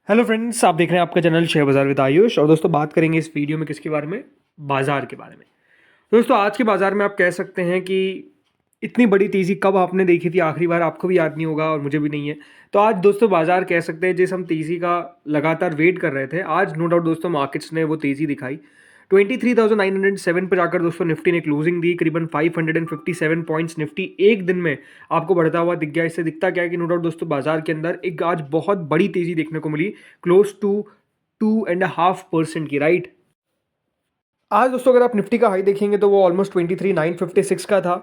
Hello friends, आप देख रहे हैं आपका चैनल शेयर बाजार विद आयुष। और दोस्तों बात करेंगे इस वीडियो में किसके बारे में? बाजार के बारे में। दोस्तों आज के बाजार में आप कह सकते हैं कि इतनी बड़ी तेज़ी कब आपने देखी थी आखिरी बार, आपको भी याद नहीं होगा और मुझे भी नहीं है। तो आज दोस्तों बाजार कह सकते हैं जिस हम तेज़ी का लगातार वेट कर रहे थे, आज नो डाउट दोस्तों मार्केट्स ने वो तेज़ी दिखाई। 23,907 पर जाकर दोस्तों निफ्टी ने क्लोजिंग दी, करीबन 557 पॉइंट्स निफ्टी एक दिन में आपको बढ़ता हुआ दिख गया। इससे दिखता क्या है कि नो डाउट दोस्तों बाजार के अंदर एक आज बहुत बड़ी तेज़ी देखने को मिली, क्लोज टू 2.5% की, राइट। आज दोस्तों अगर आप निफ्टी का हाई देखेंगे तो वो ऑलमोस्ट 23,956 का था।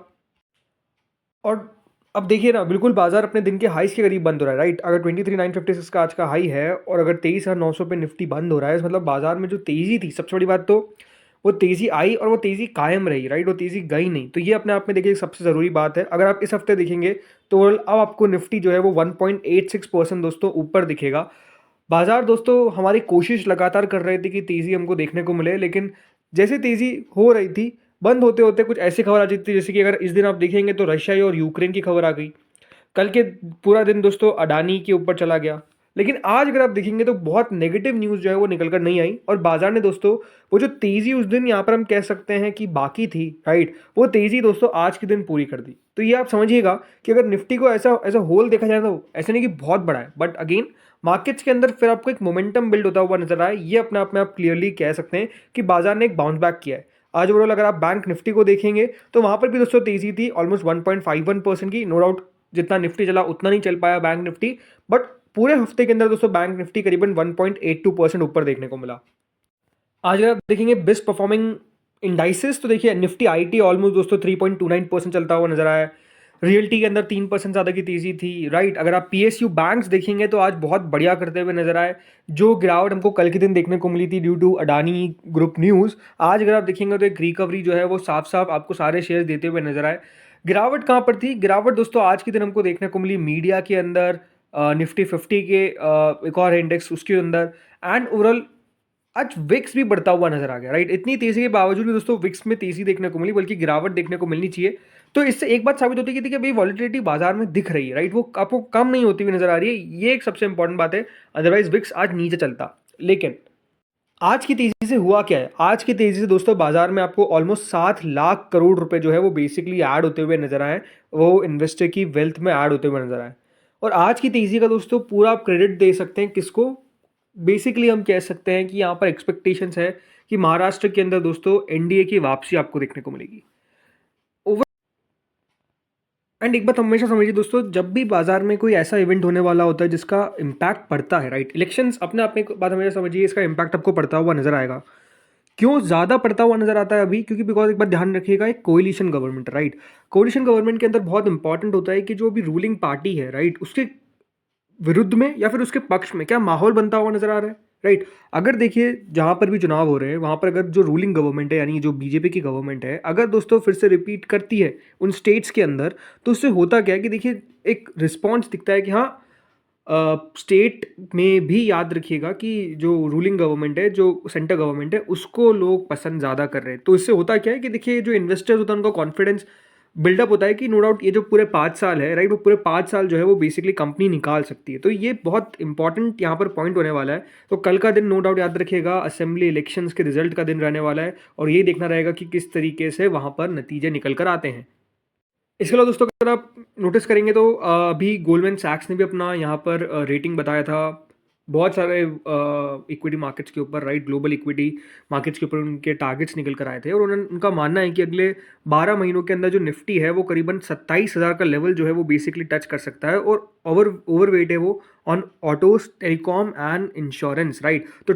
और अब देखिए ना, बिल्कुल बाजार अपने दिन के हाईस के करीब बंद हो रहा है, राइट। अगर 23,956 का आज का हाई है और अगर 23,900 पे निफ्टी बंद हो रहा है, मतलब बाजार में जो तेज़ी थी, सबसे बड़ी बात तो वो तेज़ी आई और वो तेज़ी कायम रही, राइट। वो तेज़ी गई नहीं। तो ये अपने आप में देखिए सबसे ज़रूरी बात है। अगर आप इस हफ्ते देखेंगे तो अब आपको निफ्टी जो है वो 1.86% दोस्तों ऊपर दिखेगा। बाजार दोस्तों हमारी कोशिश लगातार कर रहे थे कि तेज़ी हमको देखने को मिले, लेकिन जैसे तेज़ी हो रही थी, बंद होते होते कुछ ऐसी खबर आ जाती थी, जैसे कि अगर इस दिन आप देखेंगे तो रशिया और यूक्रेन की खबर आ गई। कल के पूरा दिन दोस्तों अडानी के ऊपर चला गया। लेकिन आज अगर आप देखेंगे तो बहुत नेगेटिव न्यूज़ जो है वो निकल कर नहीं आई, और बाजार ने दोस्तों वो जो तेज़ी उस दिन यहाँ पर हम कह सकते हैं कि बाकी थी, राइट, वो तेज़ी दोस्तों आज के दिन पूरी कर दी। तो ये आप समझिएगा कि अगर निफ्टी को ऐसा ऐसा होल देखा जाए तो ऐसा नहीं कि बहुत बड़ा है, बट अगेन मार्केट्स के अंदर फिर आपको एक मोमेंटम बिल्ड होता हुआ नजर आए, ये अपने आप में आप क्लियरली कह सकते हैं कि बाजार ने एक बाउंस बैक किया है। आज ओवरऑल अगर आप बैंक निफ्टी को देखेंगे तो वहां पर भी दोस्तों तेजी थी ऑलमोस्ट 1.51% की। नो डाउट जितना निफ्टी चला उतना नहीं चल पाया बैंक निफ्टी, बट पूरे हफ्ते के अंदर दोस्तों बैंक निफ्टी करीबन 1.82% ऊपर देखने को मिला। आज अगर आप देखेंगे बेस्ट परफॉर्मिंग इंडाइसेस तो देखिए निफ्टी आईटी ऑलमोस्ट दोस्तों 3.29% चलता हुआ नजर आया। रियल्टी के अंदर 3% ज़्यादा की तेजी थी, राइट। अगर आप पीएसयू बैंक्स देखेंगे तो आज बहुत बढ़िया करते हुए नजर आए। जो गिरावट हमको कल के दिन देखने को मिली थी due to Adani group news, आज अगर आप देखेंगे तो एक रिकवरी जो है वो साफ साफ आपको सारे शेयर देते हुए नजर आए। गिरावट कहाँ पर थी? गिरावट दोस्तों आज के दिन हमको देखने को मिली मीडिया के अंदर, निफ्टी 50 के एक और इंडेक्स उसके अंदर, एंड ओवरऑल आज विक्स भी बढ़ता हुआ नजर आ गया, राइट। इतनी तेजी के बावजूद भी दोस्तों विक्स में तेजी देखने को मिली, बल्कि गिरावट देखने को मिलनी चाहिए। तो इससे एक बात साबित होती है कि देखिए भाई वॉलिटिलिटी बाजार में दिख रही है, राइट, वो आपको कम नहीं होती हुई नजर आ रही है। ये एक सबसे इंपॉर्टेंट बात है, अदरवाइज विक्स आज नीचे चलता। लेकिन आज की तेजी से हुआ क्या है? आज की तेजी से दोस्तों बाजार में आपको ऑलमोस्ट 7 लाख करोड़ रुपए जो है वो बेसिकली ऐड होते हुए नजर आए, वो इन्वेस्टर की वेल्थ में ऐड होते हुए नजर आए। और आज की तेजी का दोस्तों पूरा आप क्रेडिट दे सकते हैं किसको? बेसिकली हम कह सकते हैं कि यहाँ पर एक्सपेक्टेशंस है कि महाराष्ट्र के अंदर दोस्तों एनडीए की वापसी आपको देखने को मिलेगी। ओवर एंड एक बात हमेशा समझिए दोस्तों, जब भी बाजार में कोई ऐसा इवेंट होने वाला होता है जिसका इम्पैक्ट पड़ता है, राइट, इलेक्शंस अपने आप में एक बात हमेशा समझिए, इसका इम्पैक्ट आपको पड़ता हुआ नजर आएगा। क्यों ज़्यादा पड़ता हुआ नजर आता है अभी? क्योंकि बिकॉज एक बात ध्यान रखिएगा, एक coalition government, right. Coalition government के अंदर बहुत इंपॉर्टेंट होता है कि जो अभी रूलिंग पार्टी है, राइट, उसके विरुद्ध में या फिर उसके पक्ष में क्या माहौल बनता हुआ नजर आ रहा है, राइट। अगर देखिए जहां पर भी चुनाव हो रहे हैं वहां पर अगर जो रूलिंग गवर्नमेंट है यानी जो बीजेपी की गवर्नमेंट है, अगर दोस्तों फिर से रिपीट करती है उन स्टेट्स के अंदर, तो उससे होता क्या है कि देखिए एक रिस्पॉन्स दिखता है कि हाँ, स्टेट में भी याद रखिएगा कि जो रूलिंग गवर्नमेंट है, जो सेंटर गवर्नमेंट है, उसको लोग पसंद ज़्यादा कर रहे हैं। तो इससे होता क्या है कि देखिए जो इन्वेस्टर्स होता है उनका कॉन्फिडेंस बिल्डअप होता है कि नो डाउट ये जो पूरे 5 साल है, राइट, वो पूरे 5 साल जो है वो बेसिकली कंपनी निकाल सकती है। तो ये बहुत इंपॉर्टेंट यहाँ पर पॉइंट होने वाला है। तो कल का दिन नो डाउट याद रखिएगा असेंबली इलेक्शंस के रिजल्ट का दिन रहने वाला है, और ये देखना रहेगा कि किस तरीके से वहाँ पर नतीजे निकल कर आते हैं। इसके अलावा दोस्तों अगर आप नोटिस करेंगे तो अभी गोल्डमैन सैक्स ने भी अपना यहाँ पर रेटिंग बताया था बहुत सारे इक्विटी मार्केट्स के ऊपर, राइट, ग्लोबल इक्विटी मार्केट्स के ऊपर उनके टारगेट्स निकल कर आए थे, और उन्होंने उनका मानना है कि अगले 12 महीनों के अंदर जो निफ्टी है वो करीबन 27,000 का लेवल जो है वो बेसिकली टच कर सकता है, और ओवरवेट है वो on autos, telecom and insurance, right. तो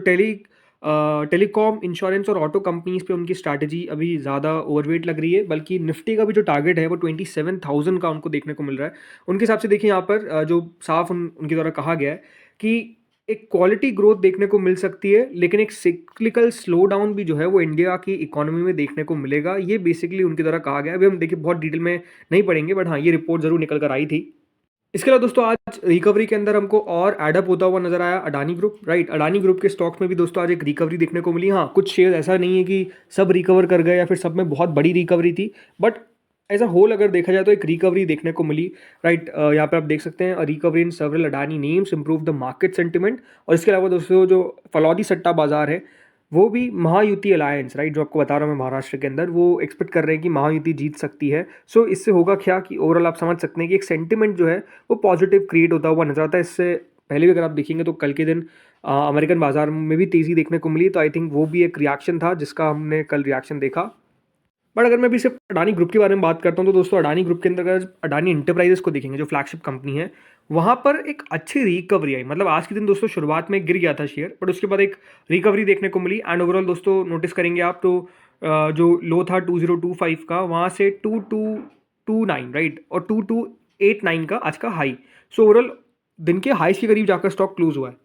टेलीकॉम, इंश्योरेंस और ऑटो कंपनीज पे उनकी स्ट्रैटेजी अभी ज़्यादा ओवरवेट लग रही है, बल्कि निफ्टी का भी जो टारगेट है वो 27,000 का उनको देखने को मिल रहा है। उनके हिसाब से देखिए यहाँ पर जो साफ उनके द्वारा कहा गया है कि एक क्वालिटी ग्रोथ देखने को मिल सकती है, लेकिन एक सिक्लिकल स्लो डाउन भी जो है वो इंडिया की इकोनॉमी में देखने को मिलेगा। ये बेसिकली उनके द्वारा कहा गया है। अभी हम देखिए बहुत डिटेल में नहीं पढ़ेंगे, बट हाँ ये रिपोर्ट जरूर निकल कर आई थी। इसके अलावा दोस्तों आज रिकवरी के अंदर हमको और एडअप होता हुआ नजर आया Adani group, right. Adani group के स्टॉक्स में भी दोस्तों आज एक रिकवरी देखने को मिली। हाँ कुछ शेयर ऐसा नहीं है कि सब रिकवर कर गए या फिर सब में बहुत बड़ी रिकवरी थी, बट एज अ होल अगर देखा जाए तो एक रिकवरी देखने को मिली, राइट। यहाँ पे आप देख सकते हैं recovery in several Adani names improve the market sentiment. और इसके अलावा दोस्तों जो फलौदी सट्टा बाजार है वो भी महायुति अलायंस, राइट, जो आपको बता रहा हूँ मैं महाराष्ट्र के अंदर, वो एक्सपेक्ट कर रहे हैं कि महायुति जीत सकती है। सो इससे होगा क्या कि ओवरऑल आप समझ सकते हैं कि एक सेंटिमेंट जो है वो पॉजिटिव क्रिएट होता हुआ नजर आता है। इससे पहले भी अगर आप देखेंगे तो कल के दिन अमेरिकन बाजार में भी तेज़ी देखने को मिली, तो आई थिंक वो भी एक रिएक्शन था जिसका हमने कल रिएक्शन देखा। बट अगर मैं भी सिर्फ अडानी ग्रुप के बारे में बात करता हूँ तो दोस्तों अडानी ग्रुप के अंदर अगर अडानी इंटरप्राइजेस को देखेंगे जो फ्लैगशिप कंपनी है, वहाँ पर एक अच्छी रिकवरी आई। मतलब आज के दिन दोस्तों शुरुआत में गिर गया था शेयर, बट उसके बाद एक रिकवरी देखने को मिली। एंड ओवरऑल दोस्तों नोटिस करेंगे आप तो जो लो था 2025 का, वहाँ से 2229, राइट, और 2289 का आज का हाई। सो ओवरऑल दिन के हाई के करीब जाकर स्टॉक क्लोज हुआ है।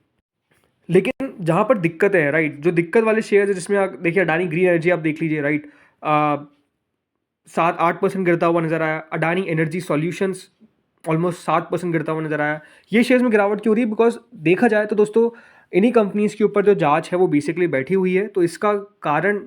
लेकिन जहाँ पर दिक्कत है, राइट, जो दिक्कत वाले शेयर है जिसमें आप देखिए अडानी ग्रीन एनर्जी आप देख लीजिए, राइट, 7-8% गिरता हुआ नजर आया। अडानी एनर्जी सॉल्यूशंस ऑलमोस्ट 7% गिरता हुआ नजर आया। ये शेयर्स में गिरावट क्यों हो रही है? बिकॉज देखा जाए तो दोस्तों इन्हीं कंपनीज के ऊपर जो जांच है वो बेसिकली बैठी हुई है, तो इसका कारण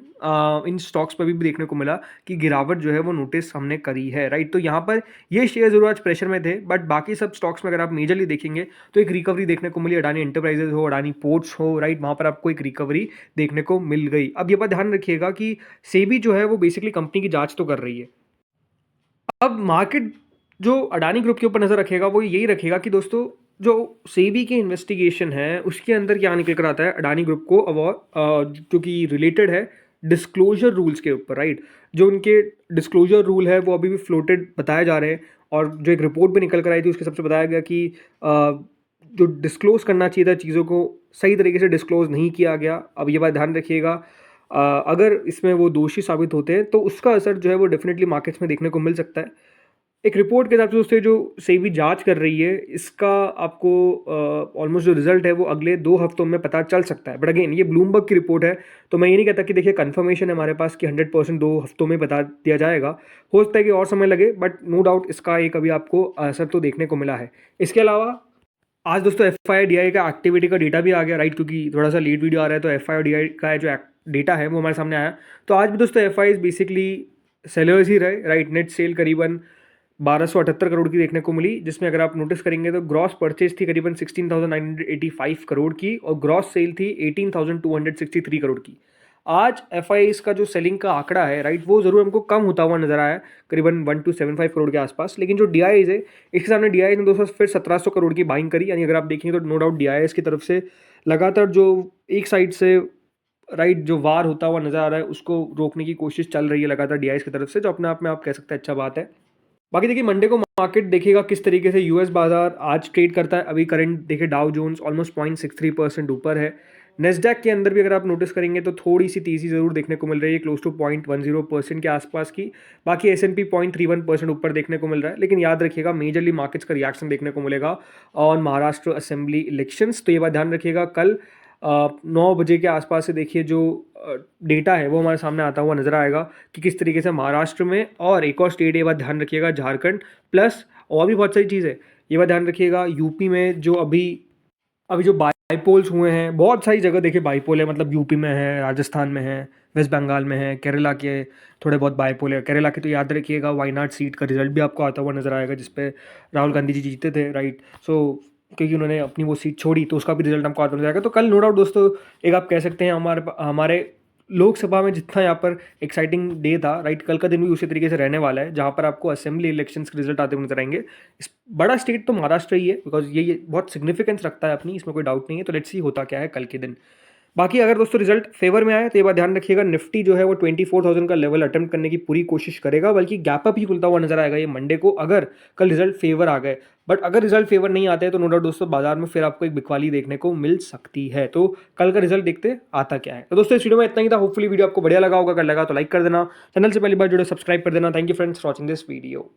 इन स्टॉक्स पर भी देखने को मिला कि गिरावट जो है वो नोटिस हमने करी है, राइट। तो यहाँ पर ये शेयर जरूर आज प्रेशर में थे, बट बाकी सब स्टॉक्स में अगर आप मेजरली देखेंगे तो एक रिकवरी देखने को मिली। अडानी एंटरप्राइजेज हो, अडानी पोर्ट्स हो, राइट, वहाँ पर आपको एक रिकवरी देखने को मिल गई। अब ये बात ध्यान रखिएगा कि सेबी जो है वो बेसिकली कंपनी की जाँच तो कर रही है। अब मार्केट जो अडानी ग्रुप के ऊपर नज़र रखेगा वो यही रखेगा कि दोस्तों जो सेबी की इन्वेस्टिगेशन है उसके अंदर क्या निकल कर आता है अडानी ग्रुप को अवॉर्ड, जो कि रिलेटेड है डिस्क्लोजर रूल्स के ऊपर, राइट। जो उनके डिस्क्लोजर रूल है वो अभी भी फ्लोटेड बताए जा रहे हैं, और जो एक रिपोर्ट भी निकल कर आई थी उसके सबसे बताया गया कि जो डिस्क्लोज करना चाहिए था चीज़ों को सही तरीके से डिस्क्लोज नहीं किया गया। अब ये बात ध्यान रखिएगा, अगर इसमें वो दोषी साबित होते हैं तो उसका असर जो है वो डेफिनेटली मार्केट्स में देखने को मिल सकता है। एक रिपोर्ट के हिसाब से दोस्तों जो सेबी जांच कर रही है इसका आपको ऑलमोस्ट जो रिजल्ट है वो अगले 2 हफ्तों में पता चल सकता है। बट अगेन ये ब्लूमबर्ग की रिपोर्ट है, तो मैं ये नहीं कहता कि देखिए कंफर्मेशन है हमारे पास कि 100% 2 हफ्तों में बता दिया जाएगा। हो सकता है कि और समय लगे, बट नो डाउट इसका एक अभी आपको असर तो देखने को मिला है। इसके अलावा आज दोस्तों FII का एक्टिविटी का डेटा भी आ गया, राइट, क्योंकि थोड़ा सा लेट वीडियो आ रहा है तो FII का जो डेटा है वो हमारे सामने आया। तो आज भी दोस्तों FIs बेसिकली सेलर्स ही रहे, राइट। नेट सेल करीबन 1278 करोड़ की देखने को मिली, जिसमें अगर आप नोटिस करेंगे तो ग्रॉस परचेज थी करीबन 16,985 करोड़ की और ग्रॉस सेल थी 18,263 करोड़ की। आज FIs का जो सेलिंग का आंकड़ा है, राइट, वो जरूर हमको कम होता हुआ नजर आया करीबन 1275 करोड़ के आसपास, लेकिन जो DIs है इसके सामने DIs ने दोस्तों फिर 1700 करोड़ की बाइंग करी। यानी अगर आप देखेंगे तो नो डाउट DIs की तरफ से लगातार जो एक साइड से, राइट, जो वार होता हुआ नजर आ रहा है उसको रोकने की कोशिश चल रही है लगातार DIs की तरफ से, जो अपने आप में आप कह सकते हैं अच्छा बात है। बाकी देखिए मंडे को मार्केट देखिएगा किस तरीके से यूएस बाजार आज ट्रेड करता है। अभी करंट देखिए डाउ जोन्स ऑलमोस्ट 0.63% ऊपर है। नेस्डैक के अंदर भी अगर आप नोटिस करेंगे तो थोड़ी सी तेजी जरूर देखने को मिल रही है, क्लोज टू 0.10% के आसपास की। बाकी S&P 0.31% ऊपर देखने को मिल रहा है। लेकिन याद रखिएगा मेजरली मार्केट्स का रिएक्शन देखने को मिलेगा ऑन महाराष्ट्र असेंबली इलेक्शंस, तो ये बात ध्यान रखिएगा। कल 9 बजे के आसपास से देखिए जो डेटा है वो हमारे सामने आता हुआ नजर आएगा कि किस तरीके से महाराष्ट्र में, और एक और स्टेट ये बात ध्यान रखिएगा झारखंड, प्लस और भी बहुत सारी चीज़ें ये बात ध्यान रखिएगा यूपी में जो अभी जो बाईपोल्स हुए हैं, बहुत सारी जगह देखिए बाईपोल है, मतलब यूपी में है, राजस्थान में है, वेस्ट बंगाल में है, केरला के थोड़े बहुत बाईपोल है। केरला के तो याद रखिएगा वायनाड सीट का रिजल्ट भी आपको आता हुआ नजर आएगा जिसपे राहुल गांधी जी जीते थे, राइट। सो क्योंकि उन्होंने अपनी वो सीट छोड़ी तो उसका भी रिजल्ट हमको आता नजर आएगा। तो कल नो डाउट दोस्तों एक आप कह सकते हैं हमारे लोकसभा में जितना यहाँ पर एक्साइटिंग डे था, राइट, कल का दिन भी उसी तरीके से रहने वाला है जहाँ पर आपको असेंबली इलेक्शंस के रिजल्ट आते हुए नजर आएंगे। इस बड़ा स्टेट तो महाराष्ट्र ही है, बिकॉज ये बहुत सिग्निफिकेंस रखता है अपनी, इसमें कोई डाउट नहीं है। तो लेट्स सी होता क्या है कल के दिन। बाकी अगर दोस्तों रिजल्ट फेवर में आए तो ये बात ध्यान रखिएगा निफ्टी जो है वो 24,000 का लेवल अटेम्प्ट करने की पूरी कोशिश करेगा, बल्कि गैप अप ही खुलता हुआ नजर आएगा ये मंडे को, अगर कल रिजल्ट फेवर आ गए। बट अगर रिजल्ट फेवर नहीं आते हैं तो नो डाउट दोस्तों बाजार में फिर आपको एक बिकवाली देखने को मिल सकती है। तो कल का रिजल्ट देखते आता क्या है। तो दोस्तों इस वीडियो में इतना ही था। होपफुली वीडियो आपको बढ़िया लगा होगा, अगर लगा तो लाइक कर देना, चैनल से पहली बार जुड़े सब्सक्राइब कर देना। Thank you friends for watching this video.